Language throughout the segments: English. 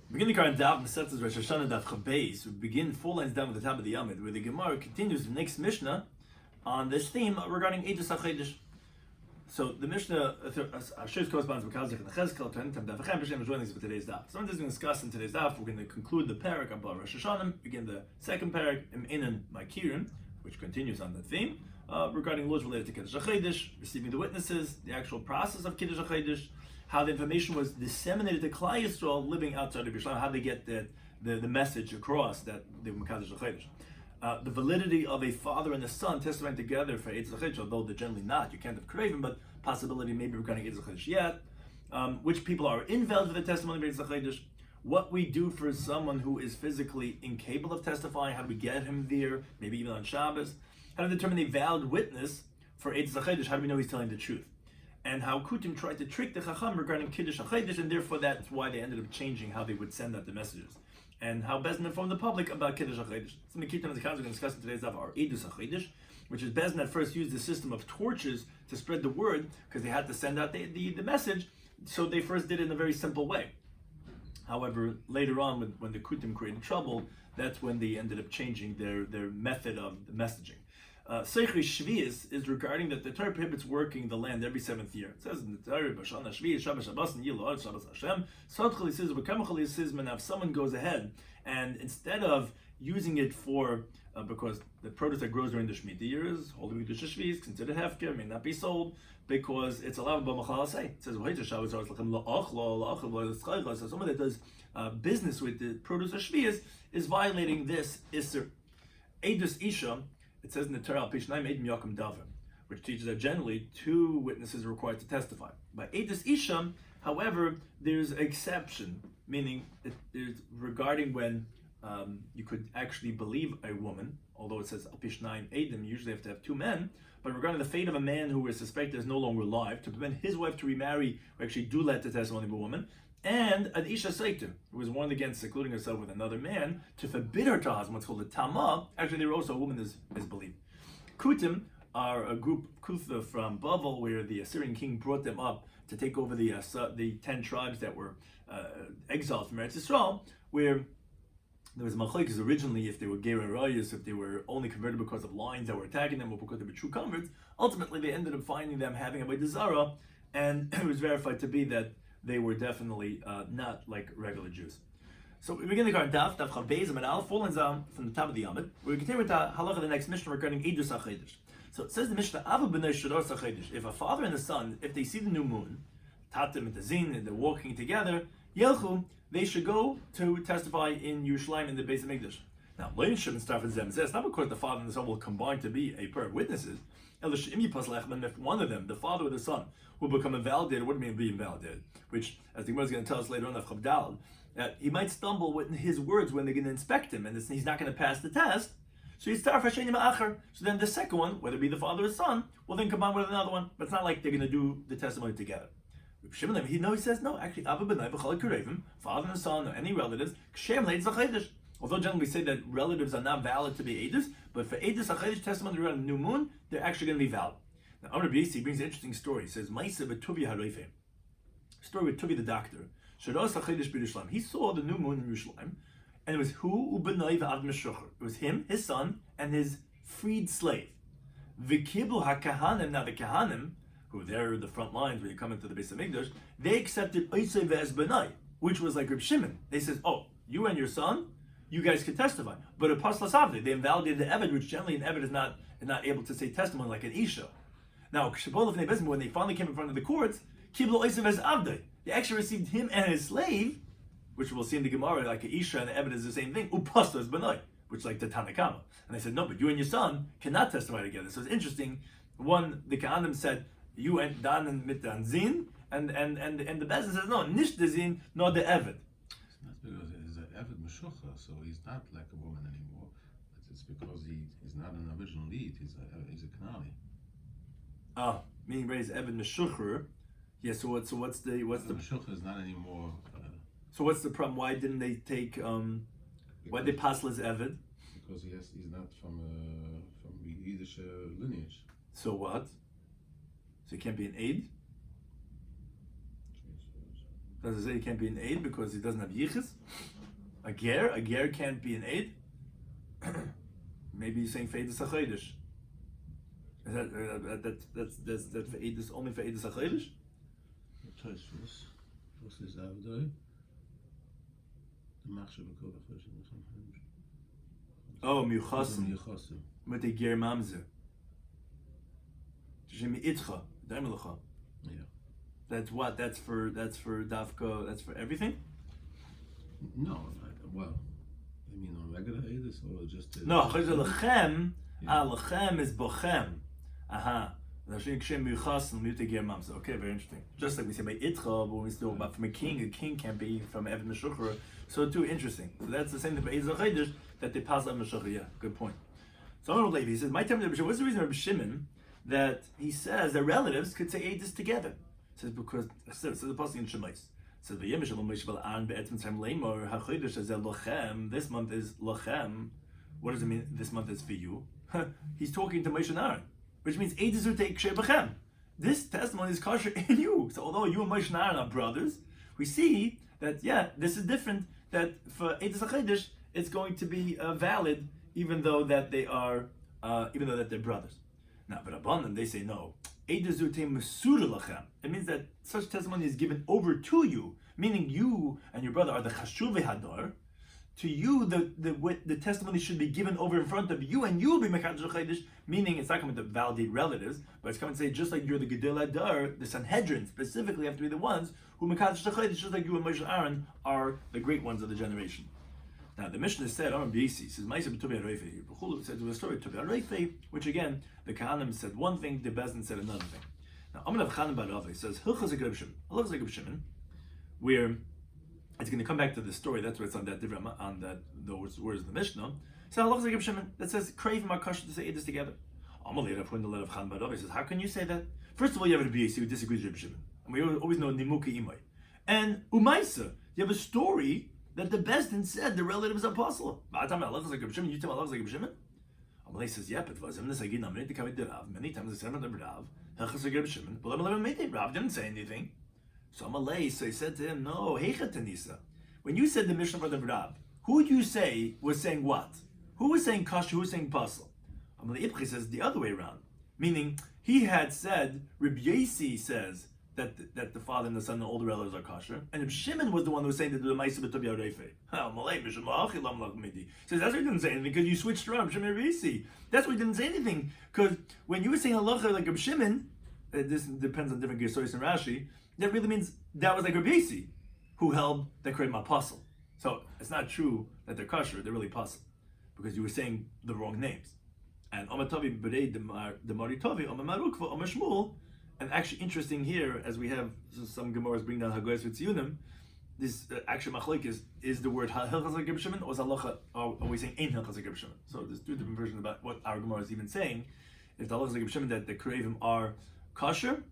Beginning the current Daf, Masechtas Rosh Hashanah Daf Chabeis, we begin 4 lines down with the top of the Yomid, where the Gemara continues the next Mishnah on this theme regarding Eidus HaChedesh. So the Mishnah, Ashir corresponds with Kazakh and Cheskel, Tam Daf Achem, Hashem is joining us for today's Daf. So this is going to discuss in today's Daf. We're going to conclude the parak about Rosh Hashanah, begin the second parak, Inan Makirim, which continues on the theme, regarding laws related to Kiddush HaChedesh, receiving the witnesses, the actual process of Kiddush HaChedesh, how the information was disseminated to Klal Yisrael living outside of Yerushalayim, how they get the message across that they were Mekadosh HaChedesh. The validity of a father and a son testifying together for Eitz HaChedesh, although they're generally not, you can't have Kraven, but possibility maybe regarding Eitz HaChedesh yet. Which people are invalid for the testimony of Eitz HaChedesh. What we do for someone who is physically incapable of testifying, how do we get him there, maybe even on Shabbos? How to determine a valid witness for Eitz HaChedesh, how do we know he's telling the truth? And how Kutim tried to trick the Chacham regarding Kiddush HaChedesh, and therefore that's why they ended up changing how they would send out the messages. And how Bezdin informed the public about Kiddush HaChedesh. Some of the Kitim and the Kaz we're going to discuss in today's Daf are Eidus HaChedesh, which is Bezdin at first used the system of torches to spread the word, because they had to send out the message, so they first did it in a very simple way. However, later on, when the Kutim created trouble, that's when they ended up changing their method of the messaging. Seichri Shvius is regarding that the Torah prohibits working the land every 7th year. It says in the Torah, B'shana Shvius, Shabbos Shabbos, and Yilod, Shabbos Hashem, Sotchel Yisiz, B'kamachel Yisiz, and if someone goes ahead, and instead of using it for, because the produce that grows during the Shemitah years, holy Mikdash Shvius, considered hefker, may not be sold, because it's allowed by Machal Asay. It says, so someone that does business with the produce of Shvius is violating this Isser. Eidus Isha, it says in the Torah, which teaches that generally 2 witnesses are required to testify. By Eidus Isham, however, there's an exception, meaning it is regarding when you could actually believe a woman, although it says Al-Pishnaim Eidim, you usually have to have 2 men, but regarding the fate of a man who is suspected is no longer alive, to prevent his wife to remarry, we actually do let the testimony of a woman, and an Isha Seitu, who was warned against secluding herself with another man, to forbid her to husband, what's called a Tama. Actually, they were also a woman is believed. Kutim are a group, Kutha from Bavel, where the Assyrian king brought them up to take over the 10 tribes that were exiled from Eretz Yisrael, where there was machlokes originally if they were Ger Arayos, if they were only converted because of lions that were attacking them or because they were true converts. Ultimately, they ended up finding them having a Avodah Zarah, and it was verified to be that they were definitely not like regular Jews. So we begin the current Daf Chabeis and Al, 4 lines down from the top of the Yomid. We continue with the halacha, the next Mishnah regarding Eidus HaChedesh. So it says the Mishnah, Ava b'nei Shados HaChedesh. If a father and a son, if they see the new moon, Tatim and Tazin, and they're walking together, Yelchu, they should go to testify in Yerushalayim in the Beis Hamikdash. Now, Lein shouldn't start with them. It's not because the father and the son will combine to be a pair of witnesses. If one of them, the father or the son, will become invalidated, what do you mean be invalidated? Which, as the Gemara is going to tell us later on, that he might stumble with his words when they're going to inspect him, and he's not going to pass the test. So he's So then the second one, whether it be the father or son, will then combine with another one. But it's not like they're going to do the testimony together. He says, no, actually, father and son, or any relatives, although generally we say that relatives are not valid to be Eidus, but for Eidus HaChedesh testimony regarding the new moon, they're actually going to be valid. Now, Amr B'Yisi brings an interesting story. He says, story with Tuvi the doctor. He saw the new moon in Yerushalayim, and it was who? It was him, his son, and his freed slave. V'kiblu HaKahanim, now the Kahanim, who they're the front lines when you come into the Beis Hamikdash, they accepted Oisei Ve'ez Benai, which was like Reb Shimon. They says, oh, you and your son, you guys could testify. But a Paslas Avdei, they invalidated the Eved, which generally an Eved is not able to say testimony like an Isha. Now, when they finally came in front of the courts, Kiblo Oisei Ve'ez Avdei, they actually received him and his slave, which we'll see in the Gemara, like an Isha and the Eved is the same thing, Upaslas Benai, which is like the Tanakama. And they said, no, but you and your son cannot testify together. So it's interesting. One, the Kahanim said, you and Dan and Mitan Zin, and the Bezin says, no, Nish the Zin, nor the Eved. It's not because he's an Eved Meshucha, so he's not like a woman anymore. It's because he's not an original lead, he's a Kanani. Ah, meaning raised Eved Meshucher. Yeah, so what's the Meshucha is not anymore. So what's the problem? Why didn't they take why they pass as Eved? Because he's not from Yiddish lineage. So what? So he can't be an aid? Does it say he can't be an aid because he doesn't have yichus? A ger can't be an aid. Maybe he's saying for Eidus HaChodesh. That's for Eidus, only for Eidus HaChodesh? What's this Avdoi? The Machshav HaKol HaChodesh. Oh, Miuchasim. With the ger mamzer. Shemi itcha, daimelacha. Yeah. That's what? That's for Dafka. That's for everything. No, well, I mean on regular Eidus or just no. Lechem, lechem is bochem. Aha. Okay, very interesting. Just like we say by itcha, when we talk about from a king can't be from Evan Meshuchra. So too interesting. So that's the same thing for Eidus HaChodesh that they pass on Meshuchra. Yeah, good point. So I'm Levi, he says, my time what's the reason Rabbi Shimon that he says that relatives could say Eidus together? He says because so the passage in Shemais says this month is lochem. What does it mean? This month is for you. He's talking to Moshe and Aaron, which means Eidus would take ksher b'chem. This testimony is kosher in you. So although you and Moshe and Aaron are brothers, we see that this is different. That for Eidus HaChodesh it's going to be valid, even though that they're brothers. Now, but Abanim, they say no. It means that such testimony is given over to you, meaning you and your brother are the chashuv hadar. To you, the testimony should be given over in front of you, and you will be mekadosh chodesh. Meaning, it's not coming to validate relatives, but it's coming to say just like you're the gedol hadar, the Sanhedrin specifically have to be the ones who mekadosh chodesh, just like you and Moshe and Aaron are the great ones of the generation. Now the Mishnah said, "Amar B'Yisi says Ma'aseh b'Tovei Areifei." B'chulu said to a story Tovei Areifei, which again the Kahanim said one thing, the Bezdin said another thing. Now Amar Avchanan bar Rava says Hilchos Reb Shimon, Hilchos Reb Shimon, where it's going to come back to the story. That's where it's on that those words of the Mishnah. So Hilchos Reb Shimon that says Krayim are kosher to say Eidus together. Amar Leirav when the letter of Chanan bar Rava says, how can you say that? First of all, you have a B'Yisi who disagrees with Reb Shimon, and we always know Nimuki Imay. And Umaisa, you have a story that the Bezdin said the relatives are apostle. You tell me Allah like Reb Shimon? Amalei says, yeah, but many times I said about Rav, Shimon, but Rav didn't say anything. So Amalei said to him, no, when you said the Mishnah for the Rav, who would you say was saying what? Who was saying kasha, who was saying apostle? Amalei Ibchi says the other way around. Meaning, he had said, Reb Yasi says, that the father and the son and all the relatives are kosher, and if Shimon was the one who was saying that the Ma'aseh b'Tovei Areifei, says that's why he didn't say anything because you switched around Shimon and Risi. That's why he didn't say anything because when you were saying halacha like Reb Shimon, this depends on different Gesoris and Rashi. That really means that was like Reb Yasi, who held that created apostle. So it's not true that they're kosher; they're really apostle because you were saying the wrong names. And Omatavi B'rei Demari Tovi Omar Marukva Omar Shmuel. And actually interesting here, as we have some Gemaras bring down Hagoyes V'Tziyunim, this actually machlokes is the word Hilchos like Reb Shimon or is halacha? Are we saying Ein Hilchos like Reb Shimon? So there's two different versions about what our Gemara is even saying. Is the halacha like Reb Shimon that the Krevim are kosher,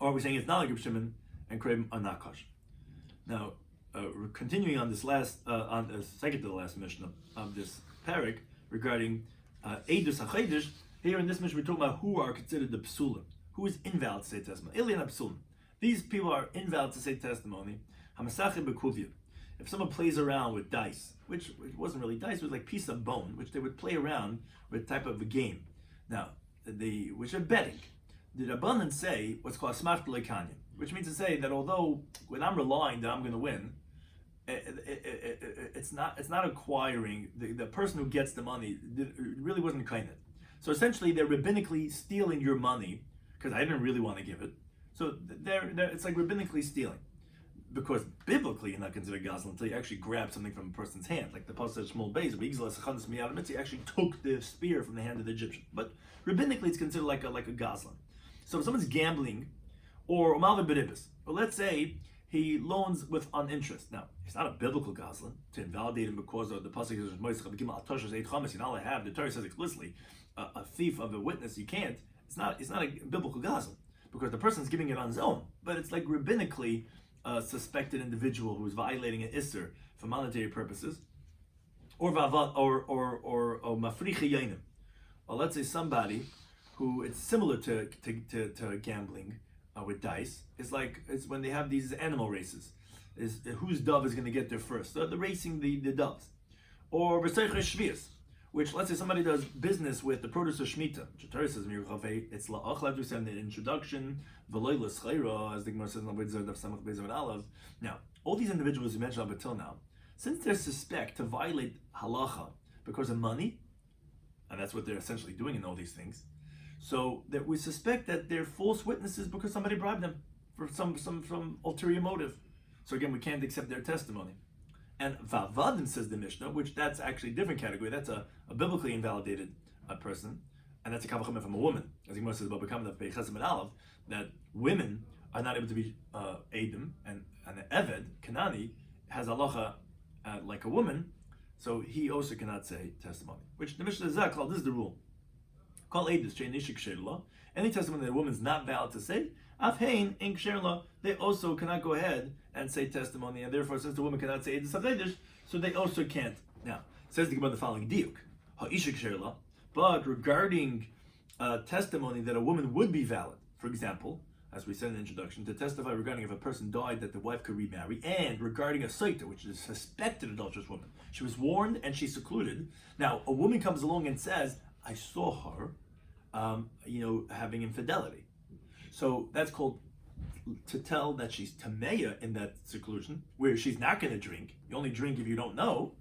or are we saying it's not like Reb Shimon and Krevim are not kosher? Now, continuing on this on the second to the last Mishnah of this parak regarding Eidus HaChodesh, here in this Mishnah we're talking about who are considered the psulim. Who is invalid to say testimony? Alien Absulm. These people are invalid to say testimony. Hamasachim bekuvia. If someone plays around with dice, which wasn't really dice, it was like piece of bone, which they would play around with type of a game. Now, which are betting. The Rabbanan say what's called smart lekanya, which means to say that although when I'm relying that I'm going to win, it's not acquiring the person who gets the money. It really wasn't kind of. So essentially, they're rabbinically stealing your money. Because I didn't really want to give it. So it's like rabbinically stealing. Because biblically you're not considered gazlan until you actually grab something from a person's hand. Like the Pasuk says, Shmuel Beis, he actually took the spear from the hand of the Egyptian. But rabbinically it's considered like a gazlan. So if someone's gambling, or umalve beribis, or let's say he loans on interest. Now, it's not a biblical gazlan to invalidate him because of the Pasuk says, you're not allowed to have, the Torah says explicitly, a thief of a witness, you can't. It's not a biblical gazlan because the person's giving it on his own, but it's like rabbinically suspected individual who's violating an isser for monetary purposes, or mafricha yainim, or let's say somebody who it's similar to gambling, with dice is when they have these animal races. Is whose dove is going to get there first? So they're racing the doves. Or Shvias, which let's say somebody does business with the produce of Shemitah. Which the Torah says it's la'ach, like we said in the introduction, v'loy l'schayra, as the Gemara says in Daf Samach Beis Amud Aleph. Now, all these individuals you mentioned up until now, since they're suspect to violate halacha because of money, and that's what they're essentially doing in all these things, so that we suspect that they're false witnesses because somebody bribed them for some ulterior motive. So again, we can't accept their testimony. And vavadim, says the Mishnah, which that's actually a different category. That's a biblically invalidated person, and that's a kavachim from a woman. As the Gemara says about becoming the Peichas and Aleph, that women are not able to be Eidim, and an Eved, Kanani, has halacha like a woman, so he also cannot say testimony. Which the Mishnah Zah called, this is the rule. Call Eidus, any testimony that a woman's not valid to say, Afhain in Ksherla, they also cannot go ahead and say testimony, and therefore, since the woman cannot say Eidus HaChedish, so they also can't. Now, says the Gemara the following diuk, Ha'isha Ksherla, but regarding testimony that a woman would be valid, for example, as we said in the introduction, to testify regarding if a person died that the wife could remarry, and regarding a saita, which is a suspected adulterous woman. She was warned and she's secluded. Now, a woman comes along and says, I saw her, having infidelity. So that's called to tell that she's tameya in that seclusion, where she's not going to drink. You only drink if you don't know.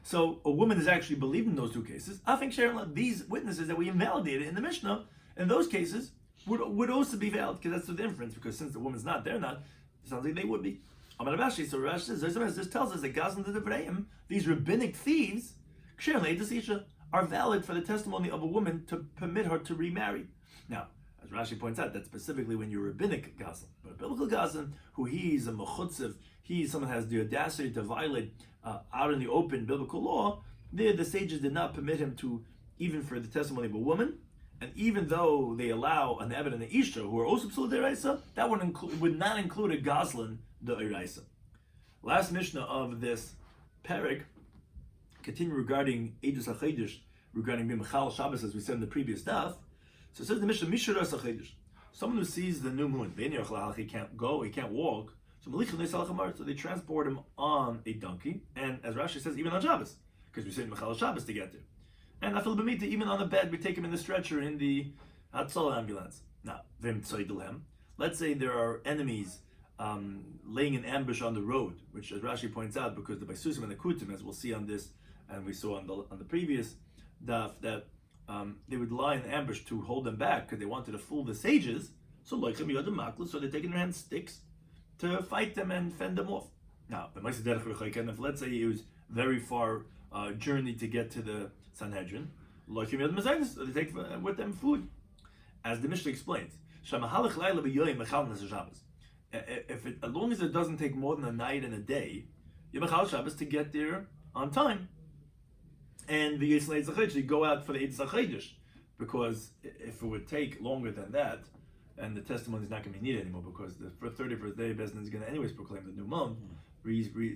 So a woman is actually believed in those two cases. I think these witnesses that we invalidated in the Mishnah, in those cases, would also be valid, because that's the inference, because since the woman's not, they're not, it sounds like they would be. Amar Rashi, so Rashi says, this tells us that Gazlan the Devreim, these rabbinic thieves, are valid for the testimony of a woman to permit her to remarry. Now, as Rashi points out, that's specifically when you're rabbinic Gazlan. But a biblical Gazlan, who he's a mechutzev, someone has the audacity to violate out in the open biblical law, the sages did not permit him to, even for the testimony of a woman, and even though they allow an Eved and an Isha, who are also psul deraisa, that would not include a Gazlan the Iraisa. Last Mishnah of this parak continue regarding Eidus HaChedish, regarding Mimchal Shabbos, as we said in the previous daf. So it says the Mishnah, Mishuras HaChedish, someone who sees the new moon, he can't go, he can't walk, so they transport him on a donkey, and as Rashi says, even on Shabbos, because we say Mimchal Shabbos to get there. And Afil B'mita, even on the bed, we take him in the stretcher in the Hatzalah ambulance. Now, let's say there are enemies laying an ambush on the road, which as Rashi points out, because the Baisusim and the Kutim, as we'll see on this, and we saw on the previous daf, that they would lie in ambush to hold them back because they wanted to fool the sages. So they're taking in their hands sticks to fight them and fend them off. Now, if let's say he was very far journey to get to the Sanhedrin, they take with them food. As the Mishnah explains, as long as it doesn't take more than a night and a day, Yemachal Shabbos to get there on time. And the Yisrael Tzachedish, go out for the Eidus HaChedish, because if it would take longer than that, and the testimony is not going to be needed anymore, because the 31st day Beis Din is going to anyways proclaim the new month.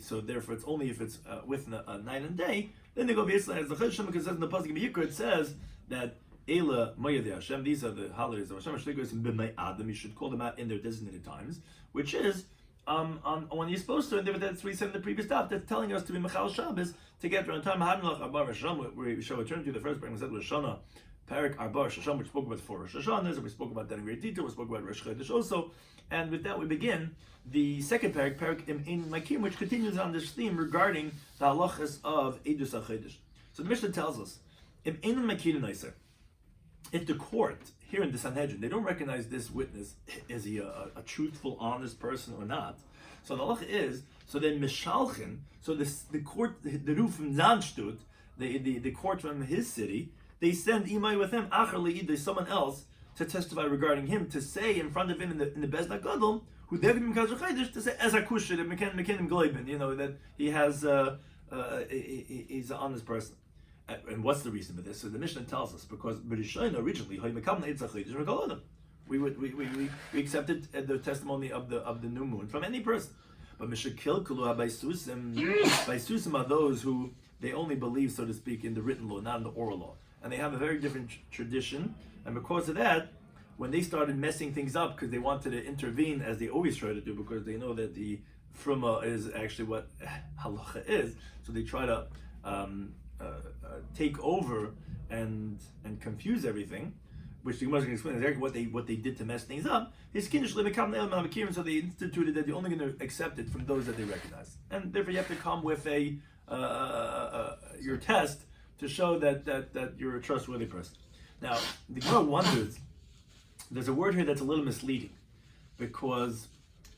So therefore, it's only if it's within a night and day, then they go Yisrael Tzachedish, because it says in the pasuk of Yikra, it says that Eila Moyed Hashem, these are the holidays of Hashem. You should call them out in their designated times, which is on when you're supposed to, and that's what we said in the previous daf. That's telling us to be Mechal Shabbos to get there on time. We shall return to the first parak. We said Rosh Hashanah, parak Arba Rosh Hashanah, which spoke about 4 Rosh Hashanahs, and we spoke about that in great detail. We spoke about Rosh Chodesh also, and with that we begin the second parak in Makim, which continues on this theme regarding the halachas of Eidus HaChedish. So the Mishnah tells us, if the court here in the Sanhedrin, they don't recognize this witness, is he a truthful, honest person or not? So the halacha is, so then Mishalchin, so the court, the roof from Zanstut, the court from his city, they send Imai with him, Acher Le'id, someone else, to testify regarding him, to say in front of him in the Beis Gadol, who they're going to be to say, as a kushid, Mekenim Gloiben, that he has, he's an honest person. And what's the reason for this? So the Mishnah tells us, because B'Rishayna originally we accepted the testimony of the new moon from any person. But Mishakilkulu Baisusim are those who they only believe, so to speak, in the written law, not in the oral law. And they have a very different tradition, and because of that, when they started messing things up because they wanted to intervene, as they always try to do, because they know that the fruma is actually what halacha is, so they try to take over and confuse everything, which the Gemara is going to explain exactly what they did to mess things up. So they instituted that they're only going to accept it from those that they recognize, and therefore you have to come with your test to show that you're a trustworthy person. Now the Gemara wonders. There's a word here that's a little misleading, because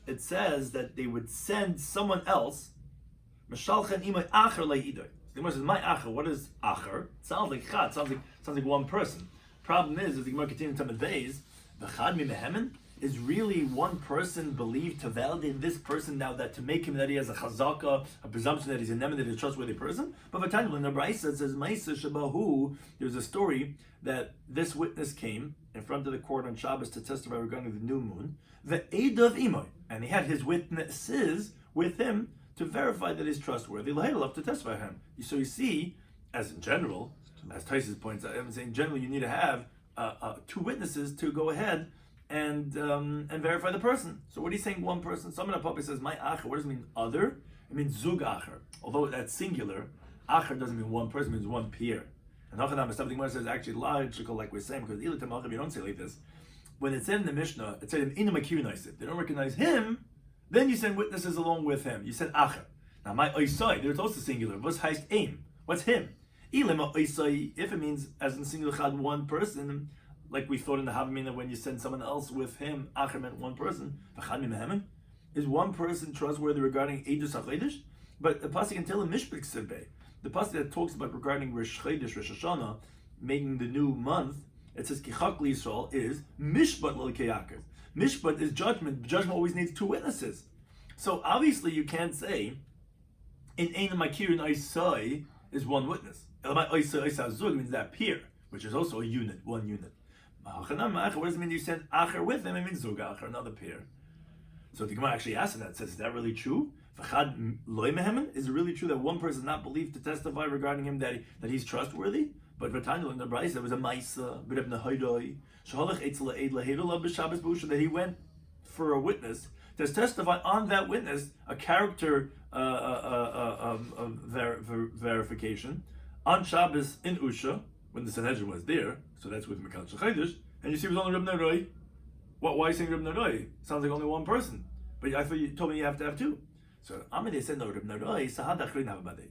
it says that they would send someone else. The Gemara says, "My acher." What is acher? Sounds like chad. Sounds like one person. Problem is the Gemara continues to Beis, the chad mimehemen is really one person believed to validate this person now, that to make him that he has a chazaka, a presumption that he's an eminent, a trustworthy person. But in the Brisa it says, "Ma'isa shabahu." There's a story that this witness came in front of the court on Shabbos to testify regarding the new moon. The Eidav Imoy, and he had his witnesses with him to verify that he's trustworthy. To testify him. So you see, as in general, as Tysus points out, I'm saying generally you need to have two witnesses to go ahead and verify the person. So what are you saying? One person. Someone up says, "My acher." What does it mean? Other. It means zug acher. Although that's singular, acher doesn't mean one person. It means one peer. And something more says actually logical, like we're saying, because you don't say like this. When it's in the Mishnah, it said in they don't recognize him. Then you send witnesses along with him. You said acher. Now my oisai, there's also singular. What's heist aim? What's him? If it means as in singular chad one person, like we thought in the Havamina when you send someone else with him, acher meant one person. Is one person trustworthy regarding Eidus HaChodesh? But the pasuk can tell him Mishpat Ksebei. The pasuk that talks about regarding Rosh Hashanah, making the new month, it says Kichak Yisrael is Mishpat L'Keyakir. Mishpat is judgment. Judgment always needs two witnesses. So obviously you can't say in Ein Makir and Isai is one witness. Isai means that peer, which is also a unit, one unit. What does it mean you send Acher with him? It means Zug Acher, another peer. So the Gemara actually asks that, says, is that really true? Is it really true that one person is not believed to testify regarding him that he's trustworthy? But Vatanya in the Brisa, there was a Maisa, that he went for a witness to testify on that witness, a character verification on Shabbos in Usha when the Sanhedrin was there. So that's with Mekal Shechaydish, and you see it was only Reb Neroi. Why are you saying Reb Neroi? Sounds like only one person. But I thought you told me you have to have two. So Amadei said no, Reb Neroi,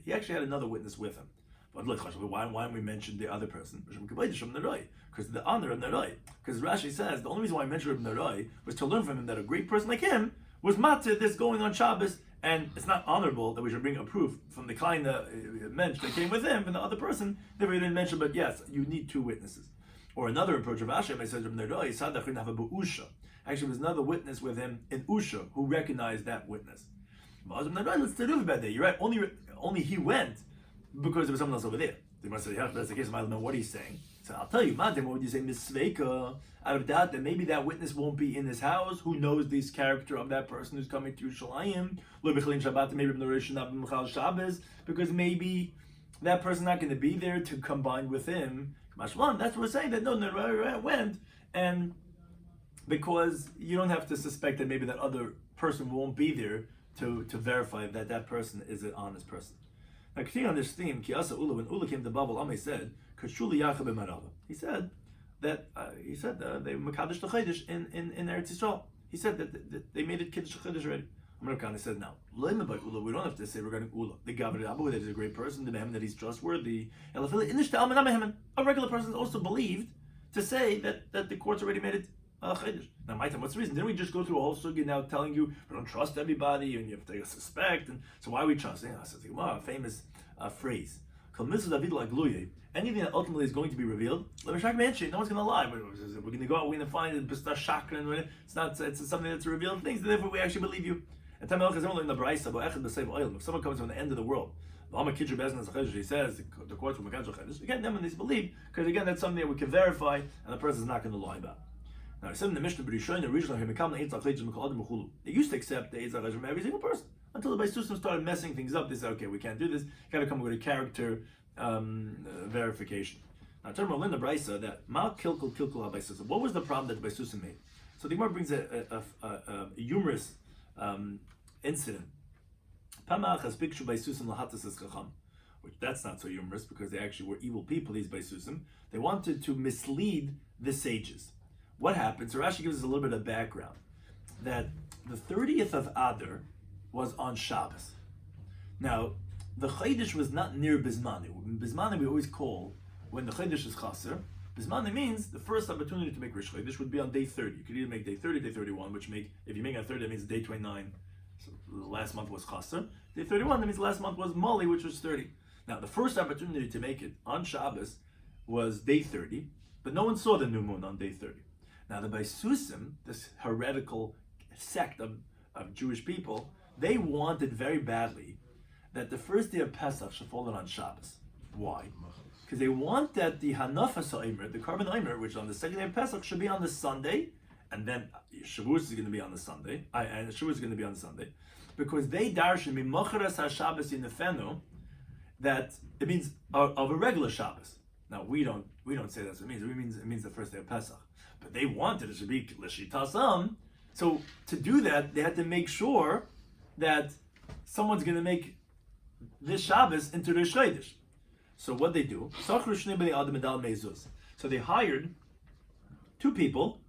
he actually had another witness with him. But look, why haven't we mentioned the other person? Because the honor of Neroi. Because Rashi says the only reason why I mentioned Reb Neroi was to learn from him that a great person like him was matzah this going on Shabbos, and it's not honorable that we should bring a proof from the kind that mensch that came with him and the other person that we didn't mention. But yes, you need two witnesses. Or another approach of Rashi, I said Reb Neroi sadachrin have a bu'usha. Actually, there was another witness with him in Usha who recognized that witness. You're right. Only he went because there was someone else over there. They must say, yeah, that's the case. I don't know what he's saying. So I'll tell you, what would you say, Misveika? Out of doubt that maybe that witness won't be in his house. Who knows this character of that person who's coming to Yerushalayim? Maybe Shabbos, because maybe that person's not going to be there to combine with him. That's what we're saying. That no, went, and because you don't have to suspect that maybe that other person won't be there to verify that that person is an honest person. Now, continuing on this theme, Kiasa Ula, when Ula came to Babel, Amay said, "Kashuli Yachab Emarava." He said that they Makadosh L'Chodesh in Eretz Yisrael. He said that they made it Kiddush L'Chodesh already. Amar Khan said, "Now, Loima by Ula, we don't have to say regarding Ula. The Gavri Abu that he's a great person, the Mehem that he's trustworthy. A regular person is also believed to say that the courts already made it." Now, my time, what's the reason? Didn't we just go through a whole sugya now telling you we don't trust everybody and you have to suspect? And so why are we trusting? I said, a famous phrase. Anything that ultimately is going to be revealed, no one's going to lie. We're going to go out, we're going to find it, it's something that's a revealed thing, so therefore we actually believe you. And if someone comes from the end of the world, he says the courts will again, then when they believe, because again, that's something that we can verify and the person is not going to lie about. Now, I said in the Mishnah, originally, they used to accept the Eitz HaChodesh from every single person. Until the Baisusim started messing things up, they said, okay, we can't do this. You got to come with a character verification. Now, Talmud will learn the Brisa that Ma Kilkul HaBaisusim. What was the problem that the Baisusim made? So the Gemara brings a humorous incident. Which that's not so humorous because they actually were evil people, these Baisusim. They wanted to mislead the sages. What happened? So Rashi gives us a little bit of background. That the 30th of Adar was on Shabbos. Now, the Chodesh was not near Bismani. Bismani we always call, when the Chodesh is Chaser, Bismani means the first opportunity to make Rosh Chodesh would be on day 30. You could either make day 30, day 31, which if you make it on 30, that means day 29. So the last month was Chaser. Day 31, that means the last month was Mali, which was 30. Now, the first opportunity to make it on Shabbos was day 30, but no one saw the new moon on day 30. Now, the Baisusim, this heretical sect of Jewish people, they wanted very badly that the first day of Pesach should fall on Shabbos. Why? Because they want that the Hanafas Ha'omer, the Carbon Omer, which on the second day of Pesach should be on the Sunday, and then Shavuos is going to be on the Sunday, and Shavuos is going to be on the Sunday, because they darshan Mimocharas HaShabbos in the Fenu, that it means of a regular Shabbos. Now we don't say that's what it means. It means the first day of Pesach. But they wanted it to be L'Shitasam. So to do that, they had to make sure that someone's going to make this Shabbos into Rosh Chodesh. So what they do? So they hired two people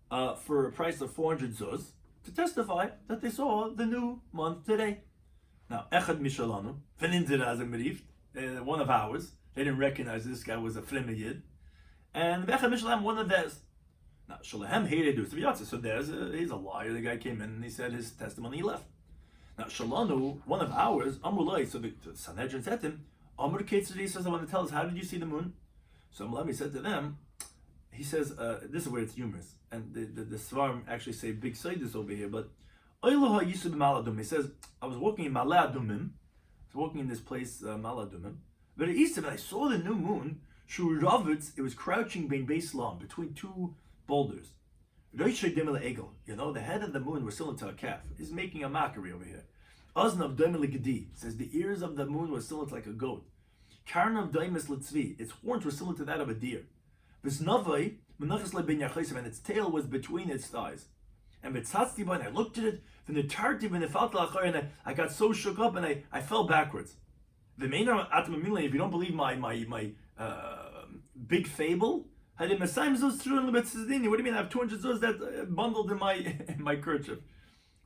for a price of 400 zuz to testify that they saw the new month today. Now, Echad Mishalanu, one of ours, they didn't recognize this guy was a Flemi Yid, and Echad Mishalam, one of theirs. Now, Shalahem hated to be so he's a liar. The guy came in and he said his testimony, he left. Now, Shalanu, one of ours, Amrulai, so the Sanhedrin said to him, Amr Ketzri says, I want to tell us, how did you see the moon? So Amrulai said to them, he says, this is where it's humorous, and the Svarim actually say big sidus over here, but he says, I was walking in Maladumim, I was walking in this place, Maladumim, but at East, I saw the new moon, it was crouching between two boulders. You know, the head of the moon was similar to a calf. He's making a mockery over here. Aznav Daimel Gedi says the ears of the moon were similar to like a goat. Karnav Daimis Litzvi, its horns were similar to that of a deer. Visnavai Menachas Le Ben Yachasim, and its tail was between its thighs. And Vitzatztiba, and I looked at it, and I got so shook up and I fell backwards. If you don't believe my big fable, what do you mean I have 200 zuz that bundled in my kerchief?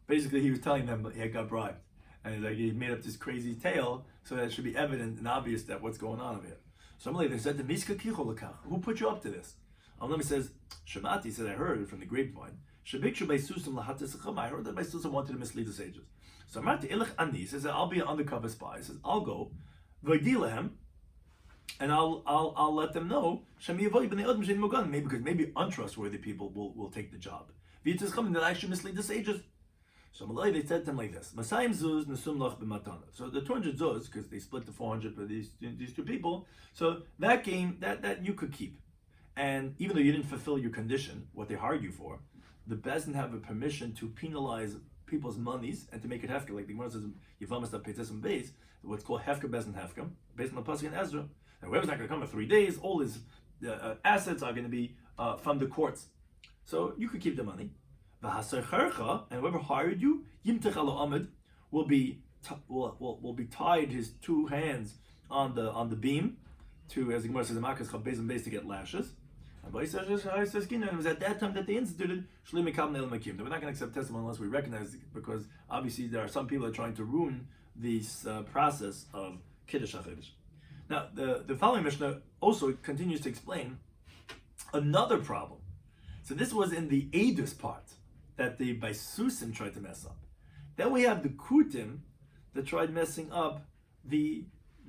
Basically, he was telling them he got bribed. And he made up this crazy tale so that it should be evident and obvious that what's going on over here. So they said, who put you up to this? Amnami says, Shemati said, I heard it from the grapevine. I heard that Baisusim wanted to mislead the sages. So he says, I'll be an undercover spy. He says, I'll go, and I'll let them know, maybe because maybe untrustworthy people will take the job. That I should mislead the sages. So they said to him like this: So the 200 zuz, because they split the 400 for these two people, so that game that you could keep. And even though you didn't fulfill your condition, what they hired you for, the Bezdin have a permission to penalize people's monies and to make it hefka, like the Gemara says, Yivamas da Peitzim Beis, what's called hefka Bezdin hefka, based on the pasuk in Ezra. And whoever's not going to come in 3 days, all his assets are going to be from the courts. So you could keep the money. And whoever hired you, Yimtech Alo Amid, will be tied his two hands on the beam to, as the Gemara says, to get lashes. And it was at that time that they instituted Shlim Mekam Neil Makim. They were not going to accept testimony unless we recognize it, because obviously there are some people that are trying to ruin this process of Kiddush HaChiddush. Now, the following Mishnah also continues to explain another problem. So this was in the Eidus part that the Baisusim tried to mess up. Then we have the Kutim that tried messing up the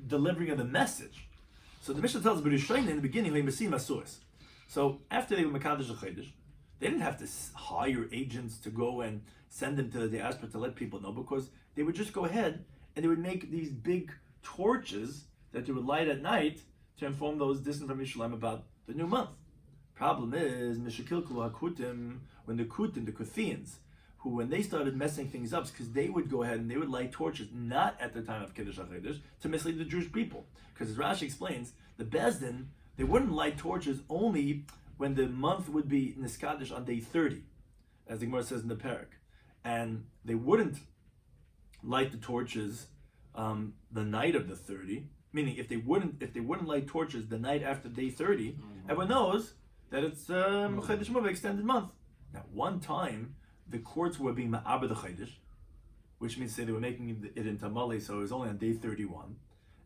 delivering of the message. So the Mishnah tells Rabbi Shloimy in the beginning, so after they were Mekadosh HaChiddush, they didn't have to hire agents to go and send them to the diaspora to let people know, because they would just go ahead and they would make these big torches that they would light at night to inform those distant from Yerushalayim about the new month. Problem is, Mishakilkulu HaKutim, when the Kutim, the Kuthians, who when they started messing things up, because they would go ahead and they would light torches, not at the time of Kiddush HaChiddush, to mislead the Jewish people. Because as Rashi explains, the Bezdin they wouldn't light torches only when the month would be niskadish on day 30, as the Gemara says in the parak, and they wouldn't light the torches the night of the 30. Meaning, if they wouldn't light torches the night after day 30, everyone knows that it's Chodesh Muvah, extended month. Now, one time the courts were being ma'abed the Chodesh, which means they were making it into Mali, so it was only on day 31,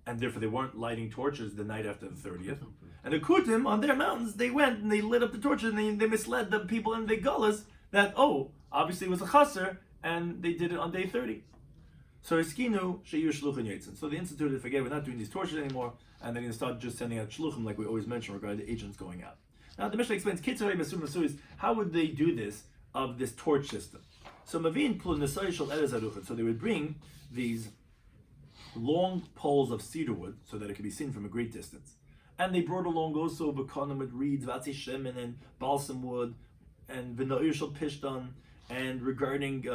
and therefore they weren't lighting torches the night after the 30th. And the Kutim on their mountains, they went and they lit up the torches, and they misled the people in the Gullahs that obviously it was a chaser, and they did it on day 30. So Hiskinu shiur shluchim yitzin. So they instituted, forget, we're not doing these torches anymore, and they're going to start just sending out shluchim like we always mention regarding the agents going out. Now the Mishnah explains Kitzurei Masur Masuris, how would they do this of this torch system? So Mavin Plun Nesai Shal Erez Aruchat. So they would bring these long poles of cedar wood so that it could be seen from a great distance. And they brought along also Bakanim with reeds, Vatzi Shemin, and balsam wood, and V'na'ir Shal Pishtan, and regarding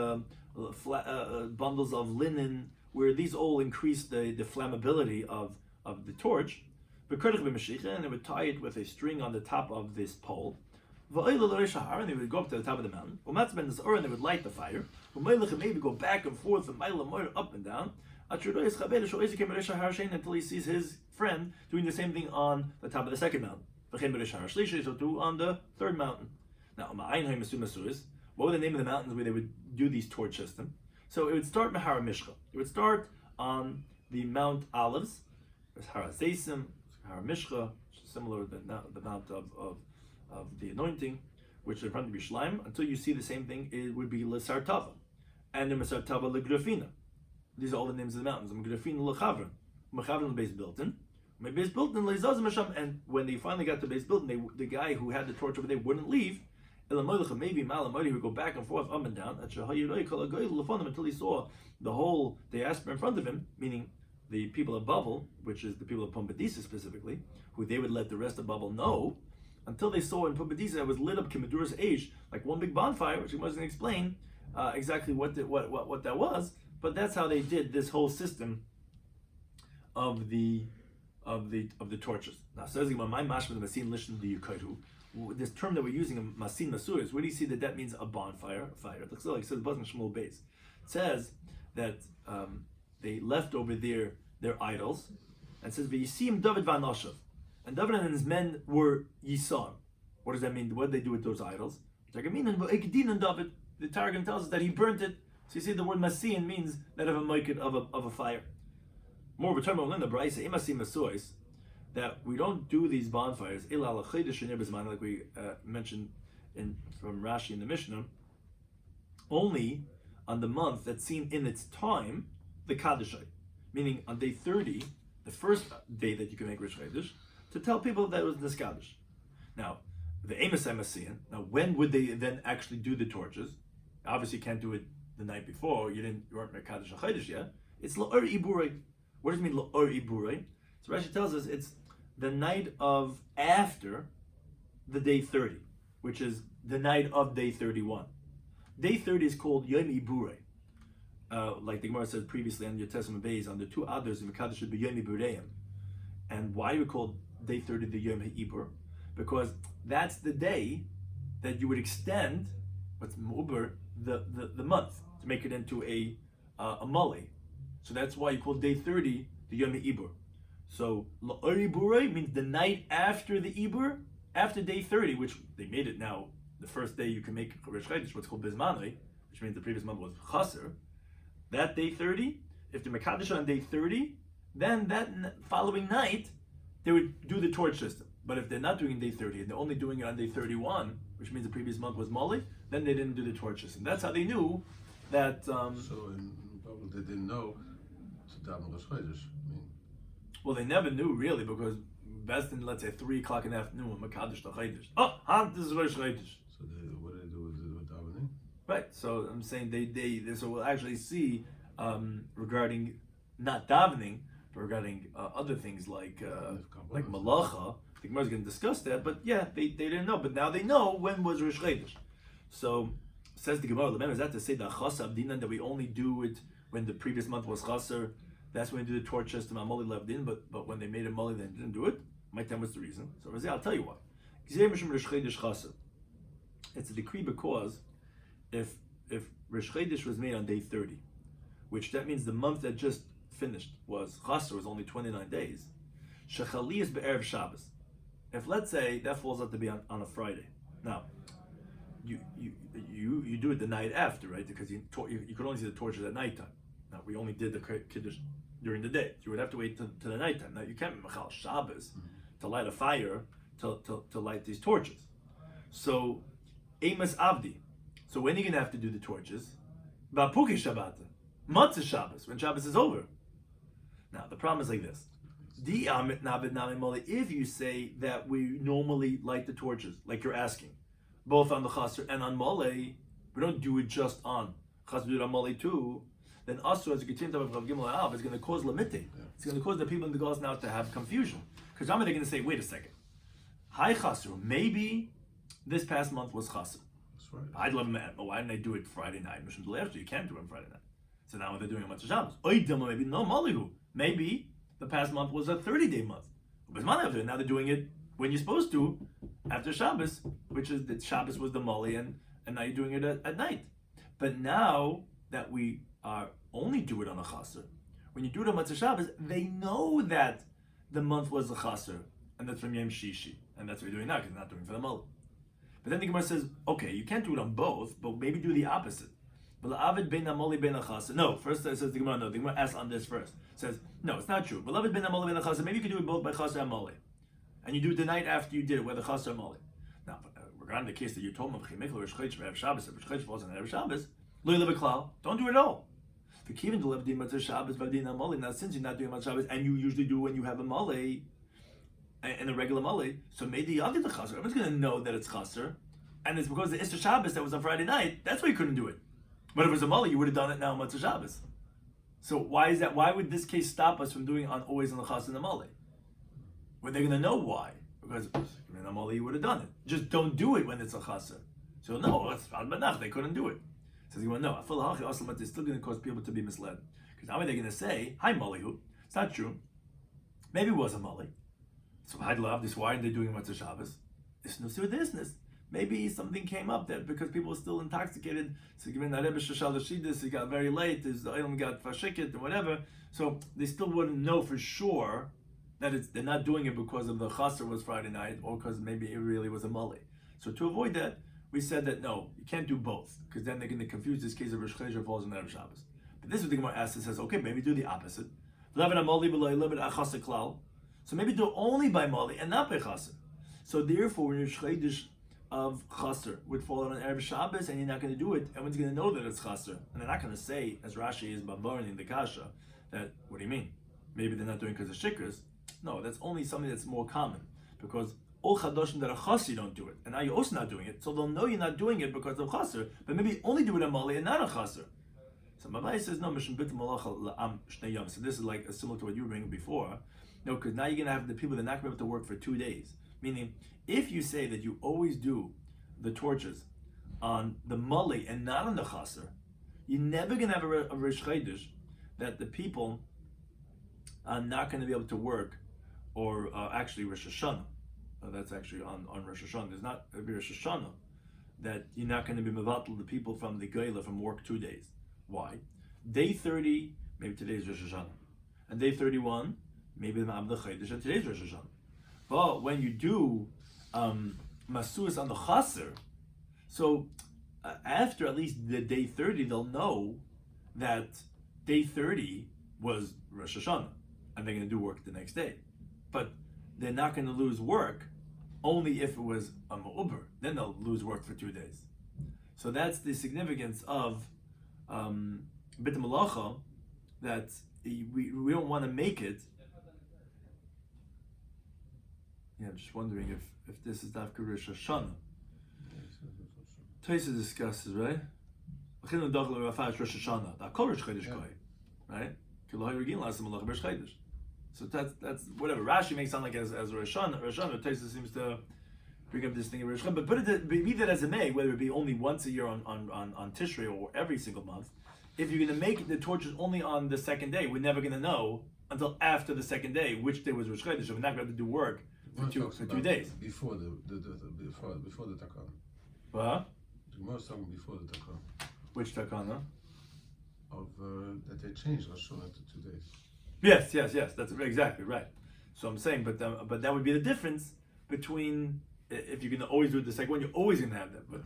bundles of linen, where these all increase the flammability of the torch. And they would tie it with a string on the top of this pole. And they would go up to the top of the mountain. And they would light the fire. And maybe go back and forth, up and down, until he sees his friend doing the same thing on the top of the second mountain. So too on the third mountain. Now, what were the name of the mountains where they would do these torch system? So it would start Mahara Mishcha. It would start on the Mount Olives. There's Har Zeisim, Har Mishcha, which is similar to the mount of the anointing, which is in front of Yerushalayim. Until you see the same thing, it would be Lesartava. And then Lesartava Legrafina. These are all the names of the mountains. Grafina Lechavran. Mechavran Beis Bilton. Beis Bilton Leizazim Hashem. And when they finally got to Beis Bilton, the guy who had the torch over there wouldn't leave. Maybe Malamodi would go back and forth, up and down, until he saw the whole diaspora in front of him, meaning the people of Bavel, which is the people of Pumbedisa specifically, who they would let the rest of Bavel know, until they saw in Pumbedisa that was lit up Kimadura's age, like one big bonfire, which he wasn't going to explain exactly what that was, but that's how they did this whole system of the torches. Now, says my mashma the masin lishn the yukaitu. This term that we're using, masin masuris, where do you see that means a bonfire, a fire? It looks like it says Bazan Shmuel Beis. It says that they left over their idols, and it says V'yisim David v'anashav, and David and his men were Yisar. What does that mean? What did they do with those idols? David. The Targum tells us that he burnt it. So you see the word masin means that of a moikid of a fire. More of a term in the Brayse, imasim masuris, that we don't do these bonfires like we mentioned from Rashi in the Mishnah, only on the month that's seen in its time, the Kaddish, meaning on day 30, the first day that you can make Rosh Chodesh, to tell people that it was this Kaddish. Now, the Amos Amasian, now when would they then actually do the torches? Obviously you can't do it the night before, you weren't Kaddish Chodesh yet. It's La'or Iburei. What does it mean La'or Iburei? So Rashi tells us it's the night of after the day 30, which is the night of day 31. Day 30 is called Yomi Burei. Like the Gemara said previously on your Testament Beis, on the two others, the Mekadosh should be Yomi Bureim. And why do we call day 30 the Yom HaIbur? Because that's the day that you would extend what's Mu'ber, the month, to make it into a Mali. So that's why you call day 30 the Yom HaIbur. So La'ori Burei means the night after the Ibur, after day 30, which they made it now, the first day you can make Rosh Chodesh, what's called Bizmanoi, which means the previous month was Chaser. That day 30, if the Mekadosh on day 30, then that following night, they would do the torch system. But if they're not doing day 30, and they're only doing it on day 31, which means the previous month was Mali, then they didn't do the torch system. That's how they knew that... So in Bible they didn't know to daven Rosh Chodesh. Well, they never knew really, because best in, let's say, 3 o'clock in the afternoon, Mekadosh to Chodesh. This is Rosh Chodesh. So what do they do with davening? Right. So I'm saying so we'll actually see regarding not davening, but regarding other things like malacha. The Gemara is going to discuss that, but yeah, they didn't know, but now they know when was Rosh Chodesh. So says the Gemara, remember, is that to say that Chasa Abdinan, that we only do it when the previous month was Chaser? That's when they do the torch system. Amoli left in, but when they made a Moli, they didn't do it. Might tell what's the reason. So I'll tell you why. It's a decree because if Rosh Chodesh was made on day 30, which that means the month that just finished was Chaser, was only 29 days. Shechali is be'erev Shabbos. If let's say that falls out to be on a Friday, now you do it the night after, right? Because you could only see the torches at nighttime. Now we only did the kiddush during the day. You would have to wait to the nighttime. Now you can't mechal Shabbos to light a fire to light these torches. So Amos Avdi. So when are you gonna have to do the torches? Ba'puke Shabbat, Matzah Shabbos, when Shabbos is over. Now the problem is like this. If you say that we normally light the torches, like you're asking, both on the Chaser and on Mole, we don't do it just on Chaser, do it on Mole too, then Asur, as you continue to have Gimel Av, is going to cause lamite. It's going to cause the people in the Gauls now to have confusion. Because they're going to say, wait a second, hi Chaser, maybe this past month was Chaser. I'd love man. Oh, why didn't they do it Friday night? You can't do it on Friday night. So now they're doing it Matzah Shabbos. Maybe no Malihu. Maybe the past month was a 30-day month. Now they're doing it when you're supposed to, after Shabbos, which is that Shabbos was the Mali, and now you're doing it at night. But now that we are only do it on a Chaser, when you do it on Matzah Shabbos, they know that the month was the Chaser, and that's from Yom Shishi, and that's what you're doing now because you're not doing it for the Mali. But then the Gemara says, okay, you can't do it on both, but maybe do the opposite. No, first it says the Gemara, no, the Gemara asks on this first. It says, no, it's not true. Maybe you can do it both by Chaser and Mali. And you do it the night after you did it, whether Chaser or Mali. Now, regarding the case that you told me, if Rosh Chodesh falls on Erev Shabbos, don't do it at all. Now, since you're not doing Matzah Shabbos, and you usually do when you have a Mali, and a regular Mali, so maybe I'll get the Chaser. Everyone's going to know that it's Chaser, and it's because the Easter Shabbos that was on Friday night, that's why you couldn't do it. But if it was a Mali, you would have done it now on Matzah Shabbos. So why is that? Why would this case stop us from doing it always on the Chaser and the Mali? Well, they're going to know why. Because in a Mali, you would have done it. Just don't do it when it's a Chaser. So no, it's Banach, they couldn't do it. Says he went, no, it's still going to cause people to be misled. Because now they're going to say, hi Malihu. It's not true. Maybe it was a Mali. So I'd love this. Why aren't they doing Matzah Shabbos? It's no seriousness. Maybe something came up that because people were still intoxicated, so given that Rebbe Shashal Shidis, it got very late, his item got fashikit and whatever, so they still wouldn't know for sure that they're not doing it because of the Chaser was Friday night, or because maybe it really was a Mali. So to avoid that, we said that no, you can't do both, because then they're going to confuse this case of Rosh Chodesh falls on Erev Shabbos. But this is what the Gemara asks, it says, okay, maybe do the opposite. So maybe do only by Mali and not by Chaser. So therefore, when Rosh Chodesh of Chaser would fall on Erev Shabbos and you're not going to do it, everyone's going to know that it's Chaser. And they're not going to say, as Rashi is Babaran in the Kasha, that, what do you mean? Maybe they're not doing it because of Shikras. No, that's only something that's more common. Because all Chadoshim that are Chaser don't do it. And now you're also not doing it. So they'll know you're not doing it because of Chaser, but maybe only do it on Mali and not on Chaser. So Mabai says, no, so this is like similar to what you were bringing before. No, because now you're going to have the people that are not going to be able to work for 2 days. Meaning, if you say that you always do the torches on the Mali and not on the Chaser, you're never going to have a Rosh Chodesh that the people are not going to be able to work, or actually Rosh Hashanah. That's actually on Rosh Hashanah. There's not a Rosh Hashanah that you're not going to be mevatel the people from the Geila from work 2 days. Why? Day 30, maybe today's Rosh Hashanah. And day 31, maybe the Ma'am Chodesh and today's Rosh Hashanah. But when you do Masuas on the Chaser, so after at least the day 30, they'll know that day 30 was Rosh Hashanah, and they're going to do work the next day. But they're not going to lose work only if it was a Ma'uber. Then they'll lose work for 2 days. So that's the significance of Bit Malacha, that we don't want to make it. Yeah, I'm just wondering if this is Daf Rosh Hashanah. Taisa discusses, right? Rosh Hashanah, right? So that's whatever. Rashi makes sound like as Rosh Hashanah. Taisa seems to bring up this thing of Rosh Hashanah. But be that as it may, whether it be only once a year on Tishrei or every single month, if you're going to make the torches only on the second day, we're never going to know until after the second day which day was Rosh Chodesh. So we're not going to have to do work for 2 days. Before before the takan. What? The Gemara is talking before the takan. Which takana? Of that they changed Rosh Hashanah to 2 days. Yes. That's exactly right. So I'm saying, but that would be the difference between if you're going to always do it the second one, you're always going to have that. But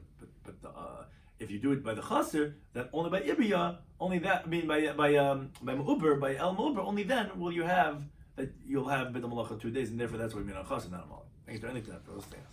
if you do it by the chaser, then only by ibiyah, only that. I mean by ma'uber, by el ma'uber, only then will you have that you'll have b'dam malacha 2 days, and therefore that's why we mean on chaser, not on malach. Thank you for anything for those things.